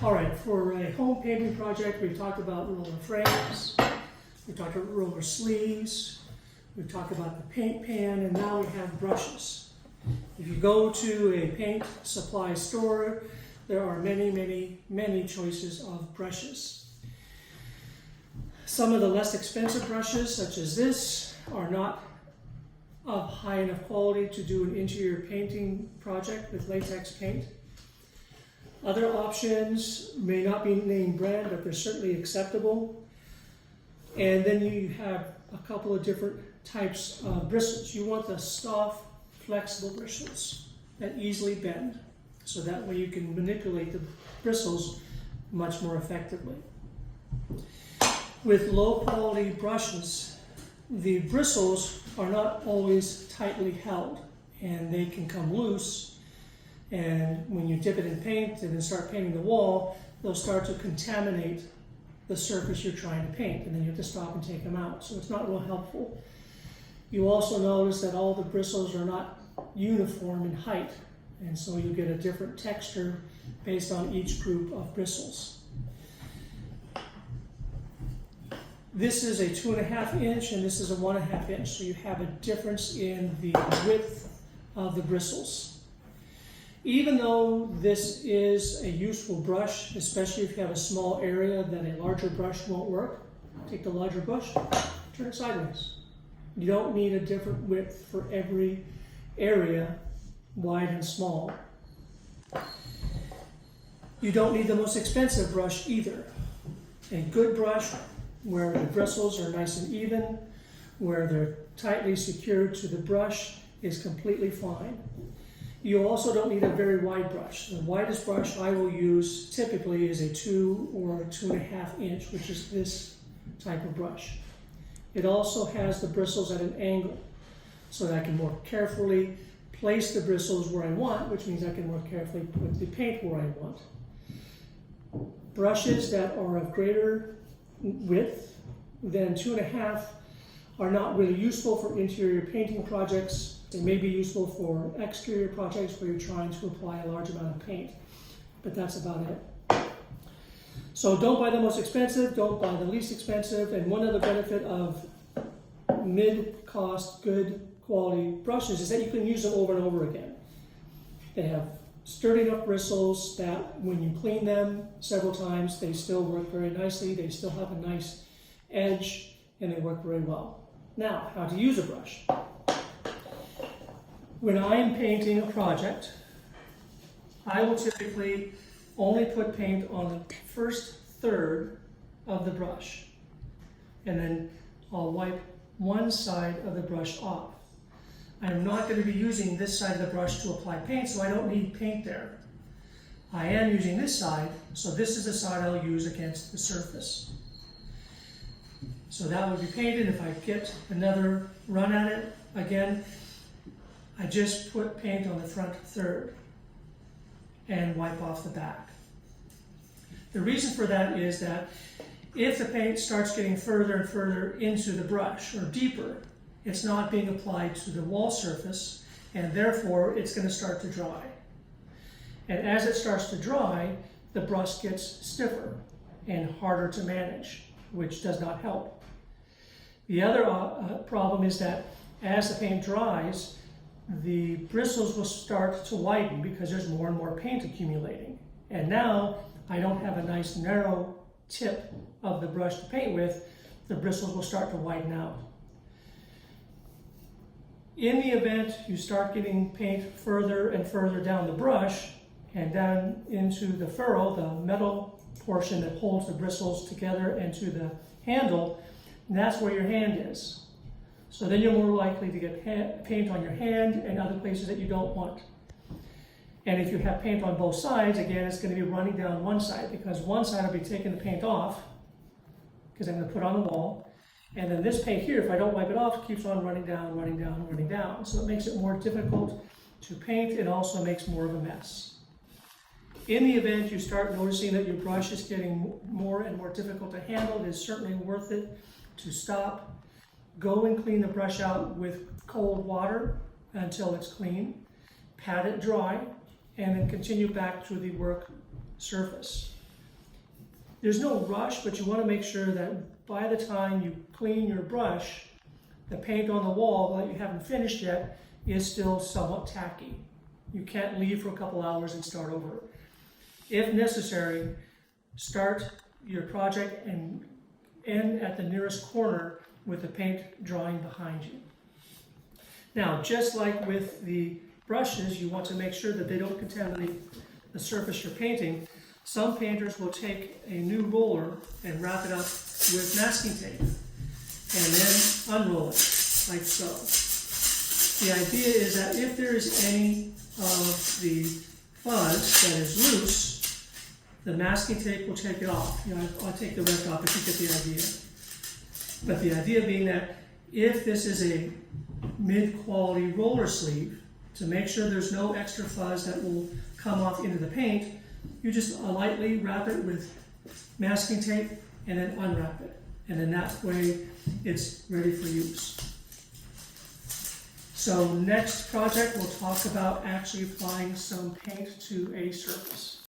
All right, for a home painting project, we've talked about roller frames, we talked about roller sleeves, we've talked about the paint pan, and now we have brushes. If you go to a paint supply store, there are many choices of brushes. Some of the less expensive brushes, such as this, are not of high enough quality to do an interior painting project with latex paint. Other options may not be name brand, but they're certainly acceptable. And then you have a couple of different types of bristles. You want the soft, flexible bristles that easily bend, so that way you can manipulate the bristles much more effectively. With low quality brushes, the bristles are not always tightly held, and they can come loose, and when you dip it in paint and then start painting the wall, they'll start to contaminate the surface you're trying to paint, and then you have to stop and take them out, so it's not real helpful. You also notice that all the bristles are not uniform in height, and so you get a different texture based on each group of bristles. This is a 2.5 inch and this is a 1.5 inch, so you have a difference in the width of the bristles. Even though this is a useful brush, especially if you have a small area, then a larger brush won't work. Take the larger brush, turn it sideways. You don't need a different width for every area, wide and small. You don't need the most expensive brush either. A good brush where the bristles are nice and even, where they're tightly secured to the brush, is completely fine. You also don't need a very wide brush. The widest brush I will use typically is a 2 or 2.5 inch, which is this type of brush. It also has the bristles at an angle, so that I can more carefully place the bristles where I want, which means I can more carefully put the paint where I want. Brushes that are of greater width than 2.5 are not really useful for interior painting projects. They may be useful for exterior projects where you're trying to apply a large amount of paint, but that's about it. So don't buy the most expensive, don't buy the least expensive, and one other benefit of mid-cost, good quality brushes is that you can use them over and over again. They have sturdy enough bristles that when you clean them several times, they still work very nicely, they still have a nice edge, and they work very well. Now, how to use a brush. When I am painting a project, I will typically only put paint on the first third of the brush, and then I'll wipe one side of the brush off. I'm not going to be using this side of the brush to apply paint, so I don't need paint there. I am using this side, so this is the side I'll use against the surface. So that would be painted. If I get another run at it, again, I just put paint on the front third and wipe off the back. The reason for that is that if the paint starts getting further and further into the brush, or deeper, it's not being applied to the wall surface, and therefore it's going to start to dry. And as it starts to dry, the brush gets stiffer and harder to manage, which does not help. The other problem is that as the paint dries, the bristles will start to widen because there's more and more paint accumulating. And now I don't have a nice narrow tip of the brush to paint with, the bristles will start to widen out. In the event you start getting paint further and further down the brush and down into the furrow, the metal portion that holds the bristles together, and to the handle, that's where your hand is. So then you're more likely to get paint on your hand and other places that you don't want. And if you have paint on both sides, again, it's going to be running down one side, because one side will be taking the paint off, because I'm going to put it on the wall. And then this paint here, if I don't wipe it off, keeps on running down, running down, running down. So it makes it more difficult to paint. It also makes more of a mess. In the event you start noticing that your brush is getting more and more difficult to handle, it is certainly worth it to stop. Go and clean the brush out with cold water until it's clean. Pat it dry, and then continue back to the work surface. there's no rush, but you want to make sure that by the time you clean your brush, the paint on the wall that you haven't finished yet is still somewhat tacky. You can't leave for a couple hours and start over. If necessary, start your project and end at the nearest corner with the paint drying behind you. Now, just like with the brushes, you want to make sure that they don't contaminate the surface you're painting. Some painters will take a new roller and wrap it up with masking tape and then unroll it, like so. The idea is that if there is any of the fuzz that is loose, the masking tape will take it off. You know, I'll take the rest off if you get the idea. But the idea being that if this is a mid-quality roller sleeve, to make sure there's no extra fuzz that will come off into the paint, you just lightly wrap it with masking tape and then unwrap it. And then that way it's ready for use. So next project, we'll talk about actually applying some paint to a surface.